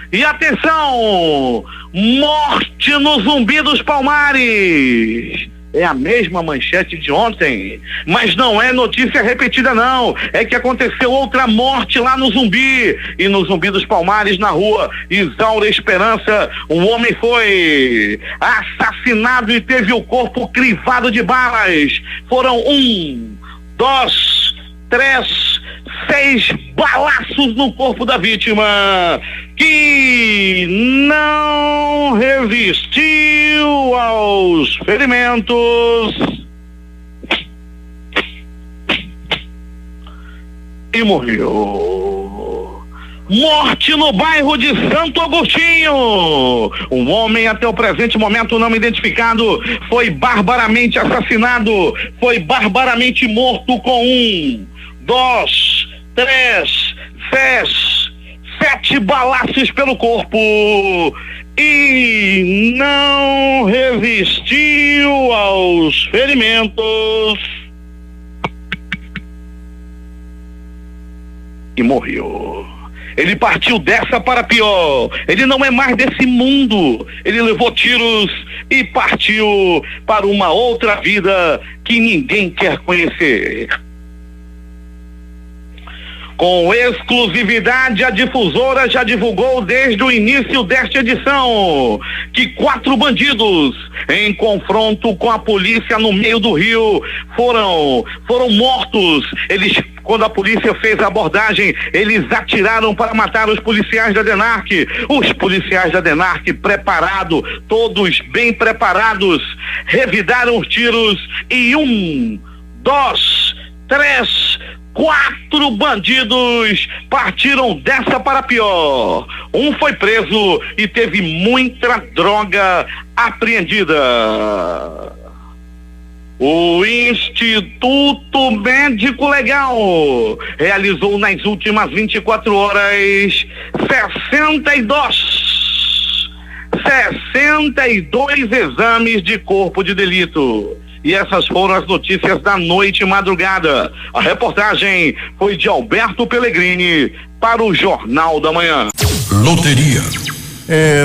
Morte no Zumbi dos Palmares. É a mesma manchete de ontem, mas não é notícia repetida não, é que aconteceu outra morte lá no Zumbi, e no Zumbi dos Palmares, na rua Isaura Esperança, um homem foi assassinado e teve o corpo crivado de balas. Foram 1, 2, 3, 6 balaços no corpo da vítima, que não resistiu aos ferimentos e morreu. Morte no bairro de Santo Agostinho. Um homem até o presente momento não identificado foi barbaramente assassinado, foi barbaramente morto com 1, 2, 3, 7 balaços pelo corpo e não resistiu aos ferimentos e morreu. Ele partiu dessa para pior. Ele não é mais desse mundo. Ele levou tiros e partiu para uma outra vida que ninguém quer conhecer. Com exclusividade, a Difusora já divulgou desde o início desta edição que 4 bandidos em confronto com a polícia no meio do Rio foram mortos. Quando a polícia fez a abordagem, eles atiraram para matar os policiais da DENARC. Os policiais da DENARC preparados, todos bem preparados, revidaram os tiros e 1, 2, 3, 4 bandidos partiram dessa para pior. Um foi preso e teve muita droga apreendida. O Instituto Médico Legal realizou nas últimas 24 horas 62 exames de corpo de delito. E essas foram as notícias da noite e madrugada. A reportagem foi de Alberto Pellegrini para o Jornal da Manhã. Loteria.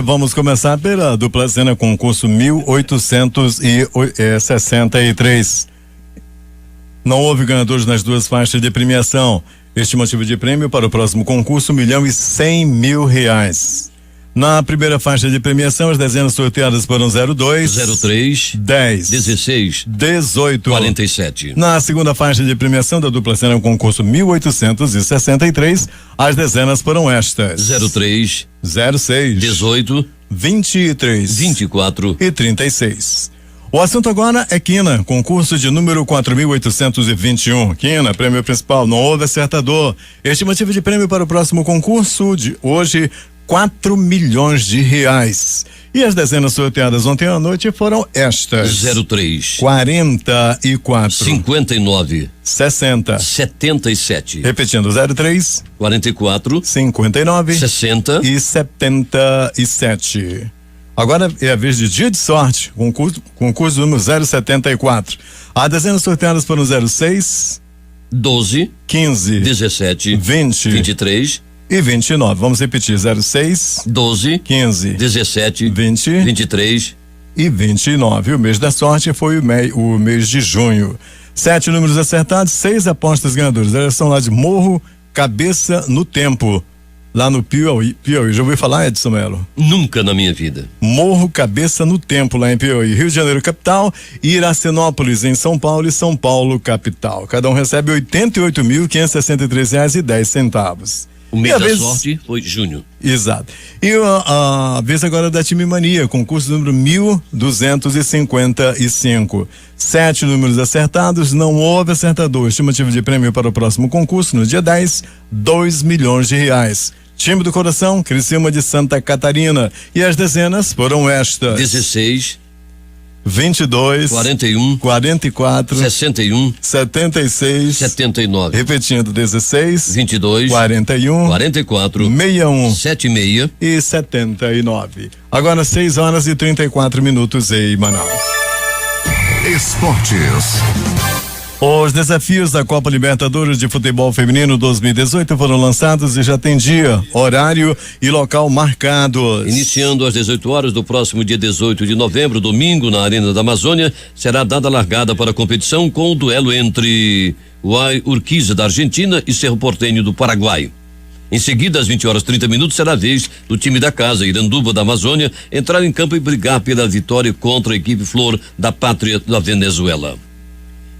Vamos começar pela dupla cena, concurso 1863. Não houve ganhadores nas duas faixas de premiação. Estimativa de prêmio para o próximo concurso, R$1.100.000. Na primeira faixa de premiação, as dezenas sorteadas foram 02, 03, 10, 16, 18, 47. Na segunda faixa de premiação da dupla cena, concurso 1863, as dezenas foram estas: 03, 06, 18, 23, 24 e 36. O assunto agora é quina, concurso de número 4.821. Quina, prêmio principal, não houve acertador. Estimativa de prêmio para o próximo concurso de hoje, R$4 milhões. E as dezenas sorteadas ontem à noite foram estas: 03, 44, 59, 60, 77. Repetindo, 03, 44, 59, 60 e 77. Agora é a vez de dia de sorte, concurso número 074. As dezenas sorteadas foram 06, 12, 15, 17, 20, 23 e 29. Vamos repetir: 06, 12, 15, 17, 20, 23 e 29. O mês da sorte foi o mês de junho. 7 números acertados, 6 apostas ganhadoras. Elas são lá de Morro Cabeça no Tempo, lá no Piauí. Já ouviu falar, Edson Melo? Nunca na minha vida. Morro Cabeça no Tempo, lá em Piauí. Rio de Janeiro, capital, e Iracenópolis, em São Paulo, e São Paulo, capital. Cada um recebe R$88.563,10. O mês da sorte foi junho. Exato. E a vez agora da Time Mania, concurso número 1255. 7 números acertados, não houve acertador. Estimativa de prêmio para o próximo concurso, no dia 10, R$2 milhões. Time do coração, Criciúma de Santa Catarina. E as dezenas foram estas: 16, 22, 41, 44, 61, 76, 79. Repetindo, 16, 22, 41, 44, 61, 76 e 79. Agora 6h34 em Manaus. Esportes. Os desafios da Copa Libertadores de Futebol Feminino 2018 foram lançados e já tem dia, horário e local marcados. Iniciando às 18 horas do próximo dia 18 de novembro, domingo, na Arena da Amazônia, será dada a largada para a competição com o duelo entre o Urquiza da Argentina e Cerro Porteño do Paraguai. Em seguida, às 20h30, será a vez do time da casa, Iranduba da Amazônia, entrar em campo e brigar pela vitória contra a equipe Flor da Pátria da Venezuela.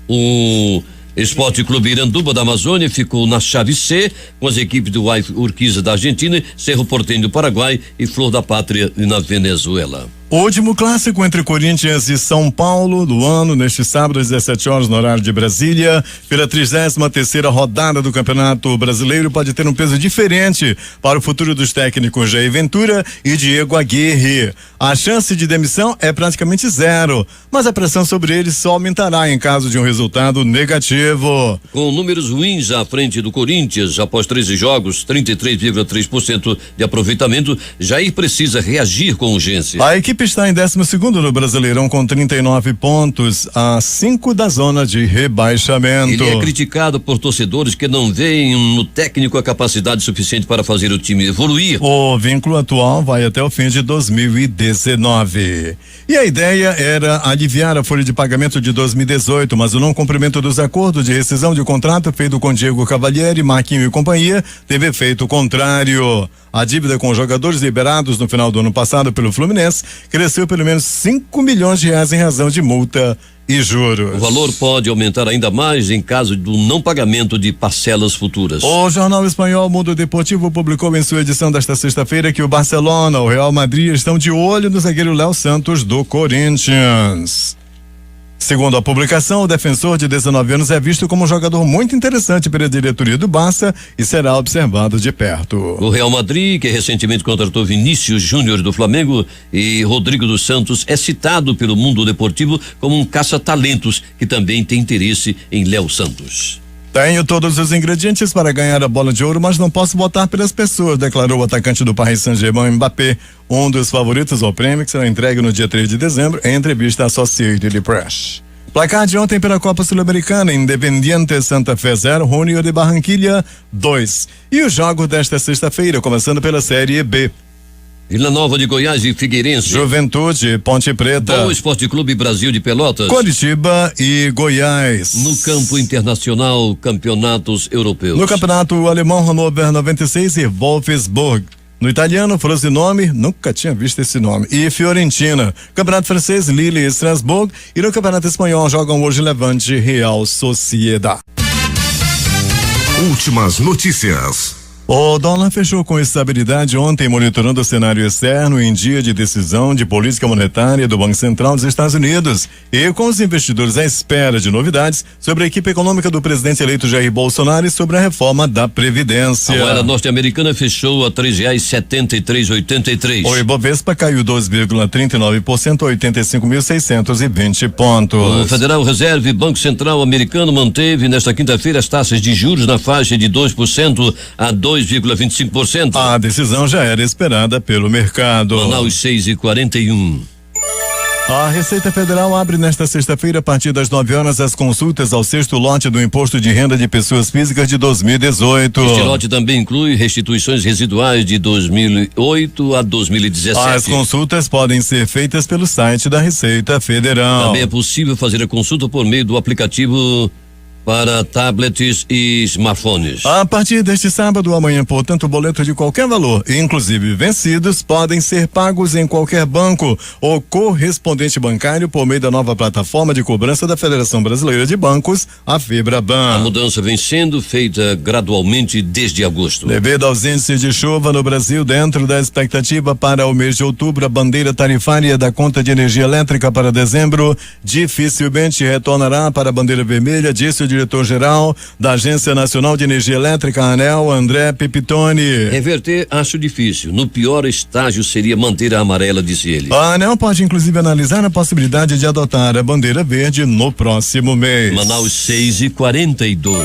O Esporte Clube Iranduba da Amazônia ficou na chave C, com as equipes do Urquiza da Argentina, Cerro Porteño do Paraguai e Flor da Pátria na Venezuela. O último clássico entre Corinthians e São Paulo do ano, neste sábado às 17 horas no horário de Brasília, pela 33ª rodada do Campeonato Brasileiro, pode ter um peso diferente para o futuro dos técnicos Jair Ventura e Diego Aguirre. A chance de demissão é praticamente zero, mas a pressão sobre eles só aumentará em caso de um resultado negativo. Com números ruins à frente do Corinthians, após 13 jogos, 33,3% de aproveitamento, Jair precisa reagir com urgência. A equipe equipe está em 12º no Brasileirão com 39 pontos, a 5 da zona de rebaixamento. Ele é criticado por torcedores que não veem no técnico a capacidade suficiente para fazer o time evoluir. O vínculo atual vai até o fim de 2019. E a ideia era aliviar a folha de pagamento de 2018, mas o não cumprimento dos acordos de rescisão de contrato feito com Diego Cavalieri, Marquinhos e companhia teve efeito contrário. A dívida com jogadores liberados no final do ano passado pelo Fluminense cresceu pelo menos 5 milhões de reais em razão de multa e juros. O valor pode aumentar ainda mais em caso do não pagamento de parcelas futuras. O jornal espanhol Mundo Deportivo publicou em sua edição desta sexta-feira que o Barcelona, o Real Madrid estão de olho no zagueiro Léo Santos do Corinthians. Segundo a publicação, o defensor de 19 anos é visto como um jogador muito interessante pela diretoria do Barça e será observado de perto. O Real Madrid, que recentemente contratou Vinícius Júnior do Flamengo e Rodrigo dos Santos, é citado pelo Mundo Deportivo como um caça-talentos que também tem interesse em Léo Santos. Tenho todos os ingredientes para ganhar a bola de ouro, mas não posso votar pelas pessoas, declarou o atacante do Paris Saint-Germain, Mbappé, um dos favoritos ao prêmio que será entregue no dia 3 de dezembro, em entrevista à Associated Press. Placar de ontem pela Copa Sul-Americana: Independiente Santa Fé 0, Junior de Barranquilla 2. E os jogos desta sexta-feira, começando pela Série B. Vila Nova de Goiás e Figueirense. Juventude, Ponte Preta. Boa Esporte Clube Brasil de Pelotas. Coritiba e Goiás. No campo internacional, campeonatos europeus. No campeonato alemão, Hannover 96 e Wolfsburg. No italiano, Frosinone, nunca tinha visto esse nome, e Fiorentina. Campeonato francês, Lille e Strasbourg. E no campeonato espanhol jogam hoje Levante e Real Sociedad. Últimas notícias. O dólar fechou com estabilidade ontem, monitorando o cenário externo em dia de decisão de política monetária do Banco Central dos Estados Unidos e com os investidores à espera de novidades sobre a equipe econômica do presidente eleito Jair Bolsonaro e sobre a reforma da Previdência. A moeda norte-americana fechou a R$3,7383. O Ibovespa caiu 2,39%, 85.620 pontos. O Federal Reserve Banco Central americano manteve nesta quinta-feira as taxas de juros na faixa de 2% a 2,25%. A decisão já era esperada pelo mercado. Manaus 6:41. A Receita Federal abre nesta sexta-feira, a partir das 9 horas, as consultas ao 6º lote do Imposto de Renda de Pessoas Físicas de 2018. Este lote também inclui restituições residuais de 2008 a 2017. As consultas podem ser feitas pelo site da Receita Federal. Também é possível fazer a consulta por meio do aplicativo para tablets e smartphones. A partir deste sábado, amanhã, portanto, boleto de qualquer valor, inclusive vencidos, podem ser pagos em qualquer banco ou correspondente bancário por meio da nova plataforma de cobrança da Federação Brasileira de Bancos, a FEBRABAN. A mudança vem sendo feita gradualmente desde agosto. Devido à ausência de chuva no Brasil, dentro da expectativa para o mês de outubro, a bandeira tarifária da conta de energia elétrica para dezembro dificilmente retornará para a bandeira vermelha, disse o diretor-geral da Agência Nacional de Energia Elétrica, ANEEL, André Pepitone. Reverter acho difícil. No pior estágio seria manter a amarela, disse ele. A ANEEL pode inclusive analisar a possibilidade de adotar a bandeira verde no próximo mês. Manaus 6:42.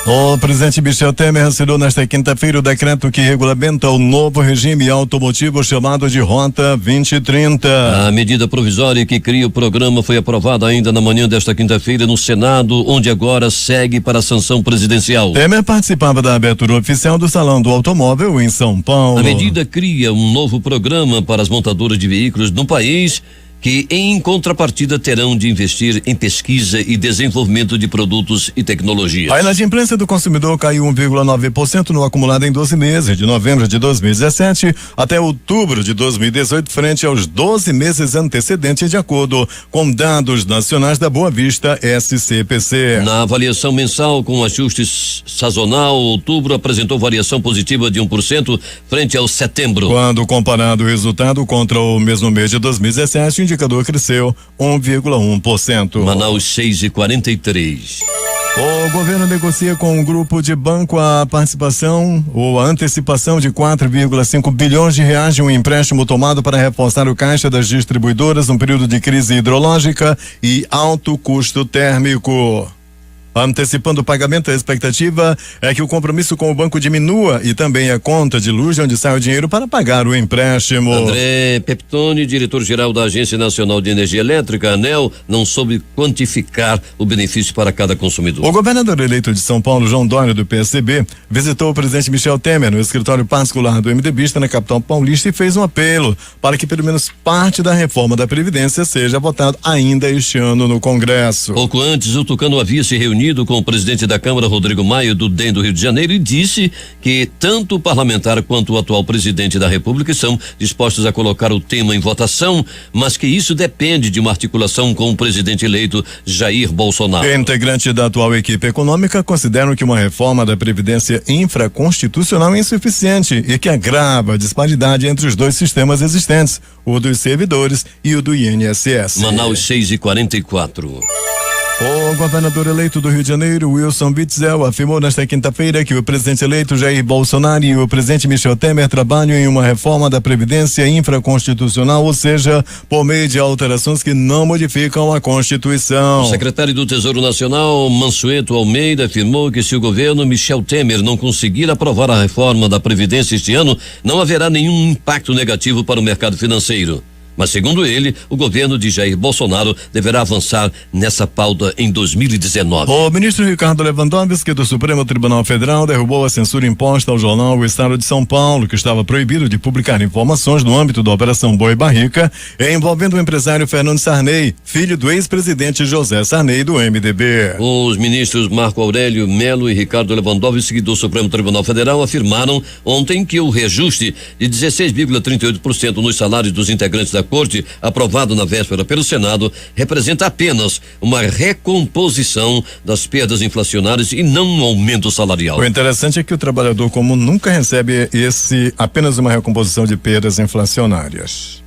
O presidente Michel Temer assinou nesta quinta-feira o decreto que regulamenta o novo regime automotivo chamado de Rota 2030. A medida provisória que cria o programa foi aprovada ainda na manhã desta quinta-feira no Senado, onde agora segue para a sanção presidencial. Temer participava da abertura oficial do Salão do Automóvel em São Paulo. A medida cria um novo programa para as montadoras de veículos no país, que em contrapartida terão de investir em pesquisa e desenvolvimento de produtos e tecnologias. A inadimplência do consumidor caiu 1,9% no acumulado em 12 meses, de novembro de 2017 até outubro de 2018, frente aos 12 meses antecedentes, de acordo com dados nacionais da Boa Vista SCPC. Na avaliação mensal com ajuste sazonal, outubro apresentou variação positiva de 1% frente ao setembro. Quando comparado o resultado contra o mesmo mês de 2017, o indicador cresceu 1,1%. Manaus 6:43. O governo negocia com um grupo de banco a participação ou a antecipação de 4,5 bilhões de reais de um empréstimo tomado para reforçar o caixa das distribuidoras num período de crise hidrológica e alto custo térmico. antecipando o pagamento. A expectativa é que o compromisso com o banco diminua e também a conta de luz de onde sai o dinheiro para pagar o empréstimo. André Peptoni, diretor-geral da Agência Nacional de Energia Elétrica, ANEEL, não soube quantificar o benefício para cada consumidor. O governador eleito de São Paulo, João Dória, do PSDB, visitou o presidente Michel Temer no escritório particular do MDBista na capital paulista e fez um apelo para que pelo menos parte da reforma da Previdência seja votada ainda este ano no Congresso. Pouco antes, o Tucano havia se reunido com o presidente da Câmara, Rodrigo Maia, do DEM do Rio de Janeiro, e disse que tanto o parlamentar quanto o atual presidente da República estão dispostos a colocar o tema em votação, mas que isso depende de uma articulação com o presidente eleito Jair Bolsonaro. Integrantes da atual equipe econômica consideram que uma reforma da Previdência infraconstitucional é insuficiente e que agrava a disparidade entre os dois sistemas existentes, o dos servidores e o do INSS. Manaus 6:44. O governador eleito do Rio de Janeiro, Wilson Witzel, afirmou nesta quinta-feira que o presidente eleito Jair Bolsonaro e o presidente Michel Temer trabalham em uma reforma da Previdência infraconstitucional, ou seja, por meio de alterações que não modificam a Constituição. O secretário do Tesouro Nacional, Mansueto Almeida, afirmou que se o governo Michel Temer não conseguir aprovar a reforma da Previdência este ano, não haverá nenhum impacto negativo para o mercado financeiro. Mas, segundo ele, o governo de Jair Bolsonaro deverá avançar nessa pauta em 2019. O ministro Ricardo Lewandowski, do Supremo Tribunal Federal, derrubou a censura imposta ao jornal O Estado de São Paulo, que estava proibido de publicar informações no âmbito da Operação Boi Barrica, envolvendo o empresário Fernando Sarney, filho do ex-presidente José Sarney, do MDB. Os ministros Marco Aurélio Melo e Ricardo Lewandowski, do Supremo Tribunal Federal, afirmaram ontem que o reajuste de 16,38% nos salários dos integrantes da Corte, aprovado na véspera pelo Senado, representa apenas uma recomposição das perdas inflacionárias e não um aumento salarial. O interessante é que o trabalhador comum nunca recebe apenas uma recomposição de perdas inflacionárias.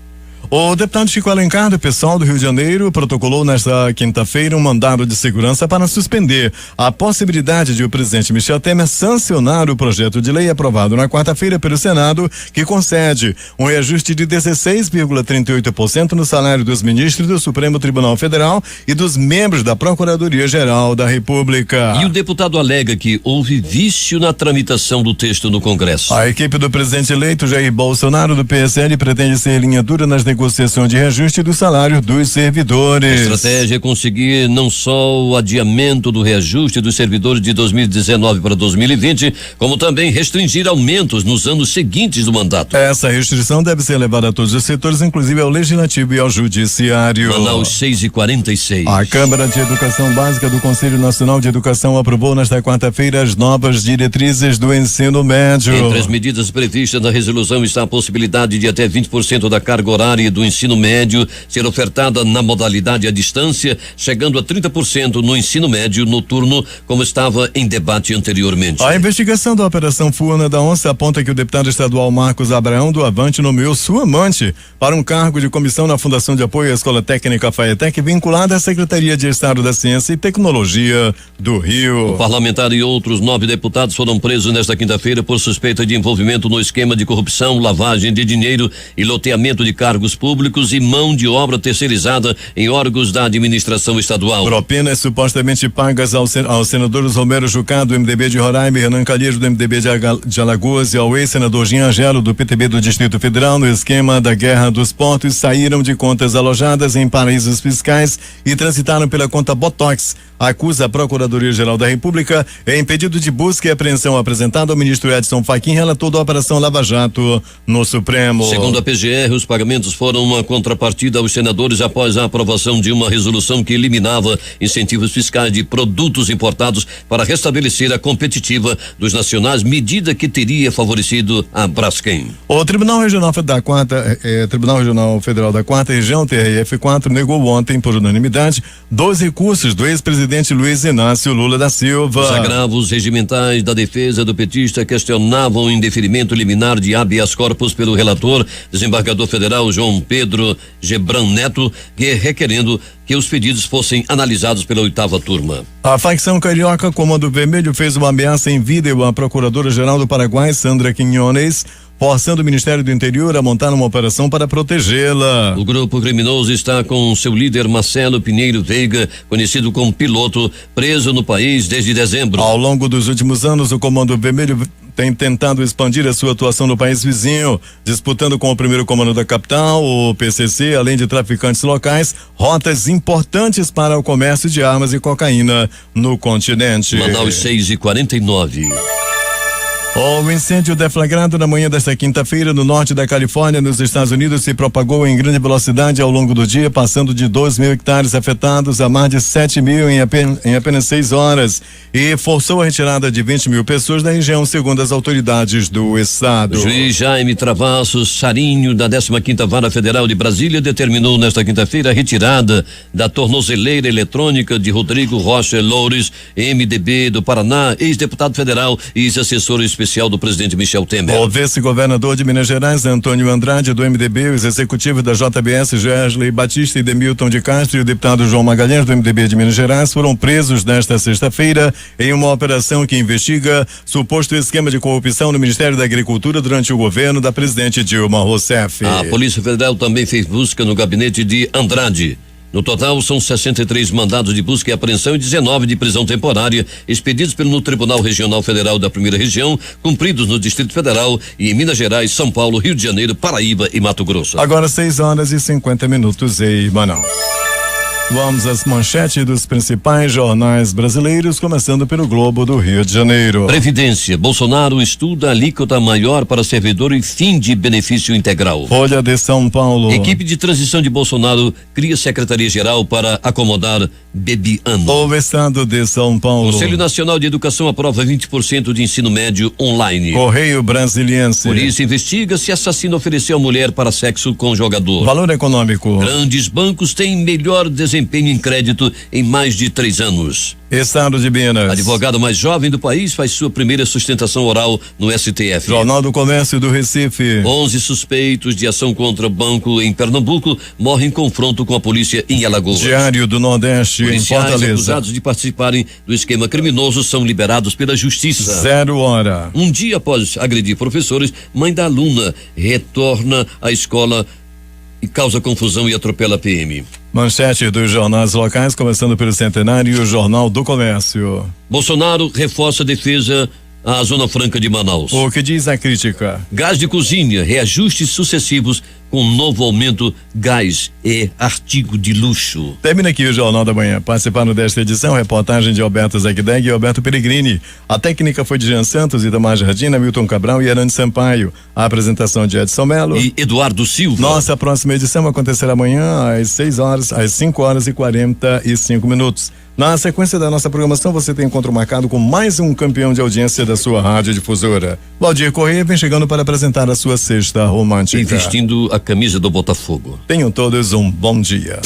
O deputado Chico Alencar, do PSOL do Rio de Janeiro, protocolou nesta quinta-feira um mandado de segurança para suspender a possibilidade de o presidente Michel Temer sancionar o projeto de lei aprovado na quarta-feira pelo Senado, que concede um reajuste de 16,38% no salário dos ministros do Supremo Tribunal Federal e dos membros da Procuradoria-Geral da República. E o deputado alega que houve vício na tramitação do texto no Congresso. A equipe do presidente eleito Jair Bolsonaro, do PSL, pretende ser linha dura nas negociação de reajuste do salário dos servidores. A estratégia é conseguir não só o adiamento do reajuste dos servidores de 2019 para 2020, como também restringir aumentos nos anos seguintes do mandato. Essa restrição deve ser levada a todos os setores, inclusive ao Legislativo e ao Judiciário. Manaus 6:46. A Câmara de Educação Básica do Conselho Nacional de Educação aprovou nesta quarta-feira as novas diretrizes do ensino médio. Entre as medidas previstas na resolução está a possibilidade de até 20% da carga horária do ensino médio ser ofertada na modalidade à distância, chegando a 30% no ensino médio noturno, como estava em debate anteriormente. A investigação da Operação Furna da Onça aponta que o deputado estadual Marcos Abraão, do Avante, nomeou sua amante para um cargo de comissão na Fundação de Apoio à Escola Técnica FAETEC, vinculada à Secretaria de Estado da Ciência e Tecnologia do Rio. O parlamentar e outros 9 deputados foram presos nesta quinta-feira por suspeita de envolvimento no esquema de corrupção, lavagem de dinheiro e loteamento de cargos públicos e mão de obra terceirizada em órgãos da administração estadual. Propinas supostamente pagas aos senadores Romero Jucá, do MDB de Roraima, e Renan Calheiros, do MDB de Alagoas, e ao ex-senador Jean Angelo, do PTB do Distrito Federal, no esquema da Guerra dos Portos, saíram de contas alojadas em paraísos fiscais e transitaram pela conta Botox. Acusa a Procuradoria-Geral da República em pedido de busca e apreensão apresentado ao ministro Edson Fachin, relator da Operação Lava Jato no Supremo. Segundo a PGR, os pagamentos foram uma contrapartida aos senadores após a aprovação de uma resolução que eliminava incentivos fiscais de produtos importados para restabelecer a competitiva dos nacionais, medida que teria favorecido a Braskem. O Tribunal Regional Federal da Quarta Região, TRF4, negou ontem, por unanimidade, 2 recursos do ex-presidente Luiz Inácio Lula da Silva. Os agravos regimentais da defesa do petista questionavam o indeferimento liminar de habeas corpus pelo relator, desembargador federal João Pedro Gebran Neto, requerendo que os pedidos fossem analisados pela 8ª turma. A facção carioca Comando Vermelho fez uma ameaça em vídeo à Procuradora-Geral do Paraguai, Sandra Quinones, forçando o Ministério do Interior a montar uma operação para protegê-la. O grupo criminoso está com seu líder Marcelo Pinheiro Veiga, conhecido como Piloto, preso no país desde dezembro. Ao longo dos últimos anos, o Comando Vermelho tem tentado expandir a sua atuação no país vizinho, disputando com o primeiro comando da capital, o PCC, além de traficantes locais, rotas importantes para o comércio de armas e cocaína no continente. Manaus 6:49. O incêndio deflagrado na manhã desta quinta-feira no norte da Califórnia, nos Estados Unidos, se propagou em grande velocidade ao longo do dia, passando de 2.000 hectares afetados a mais de 7.000 em apenas 6 horas, e forçou a retirada de 20.000 pessoas da região, segundo as autoridades do estado. O juiz Jaime Travassos Sarinho, da 15ª Vara Federal de Brasília, determinou nesta quinta-feira a retirada da tornozeleira eletrônica de Rodrigo Rocha Loures, MDB do Paraná, ex-deputado federal e ex-assessor especial do presidente Michel Temer. O vice-governador de Minas Gerais, Antônio Andrade, do MDB, os executivos da JBS, Gersley Batista e Demilton de Castro, e o deputado João Magalhães, do MDB de Minas Gerais, foram presos nesta sexta-feira em uma operação que investiga suposto esquema de corrupção no Ministério da Agricultura durante o governo da presidente Dilma Rousseff. A Polícia Federal também fez busca no gabinete de Andrade. No total, são 63 mandados de busca e apreensão e 19 de prisão temporária, expedidos pelo Tribunal Regional Federal da Primeira Região, cumpridos no Distrito Federal e em Minas Gerais, São Paulo, Rio de Janeiro, Paraíba e Mato Grosso. Agora 6:50 em Manaus. Vamos às manchetes dos principais jornais brasileiros, começando pelo Globo do Rio de Janeiro. Previdência. Bolsonaro estuda alíquota maior para servidor e fim de benefício integral. Folha de São Paulo. Equipe de transição de Bolsonaro cria secretaria-geral para acomodar Bebiano. O Estado de São Paulo. Conselho Nacional de Educação aprova 20% de ensino médio online. Correio Brasiliense. Polícia investiga se assassino ofereceu a mulher para sexo com jogador. Valor Econômico. Grandes bancos têm melhor desempenho em crédito em mais de 3 anos. Estado de Minas. Advogado mais jovem do país faz sua primeira sustentação oral no STF. Jornal do Comércio do Recife. 11 suspeitos de ação contra banco em Pernambuco morrem em confronto com a polícia em Alagoas. Diário do Nordeste em Policiais Fortaleza. acusados de participarem do esquema criminoso são liberados pela justiça. 0 hora. Um dia após agredir professores, mãe da aluna retorna à escola e causa confusão e atropela a PM. Manchete dos jornais locais, começando pelo Centenário e o Jornal do Comércio. Bolsonaro reforça a defesa à Zona Franca de Manaus. O que diz a crítica? Gás de cozinha, reajustes sucessivos com novo aumento, gás é artigo de luxo. Termina aqui o Jornal da Manhã. Participaram desta edição, reportagem de Alberto Zegdeg e Alberto Peregrini. A técnica foi de Jean Santos, Itamar Jardim, Milton Cabral e Hernandes Sampaio. A apresentação de Edson Melo E Eduardo Silva. Nossa próxima edição acontecerá amanhã às 5:45. Na sequência da nossa programação, você tem encontro marcado com mais um campeão de audiência da sua rádio difusora. Valdir Correia vem chegando para apresentar a sua sexta romântica. E vestindo a camisa do Botafogo. Tenham todos um bom dia.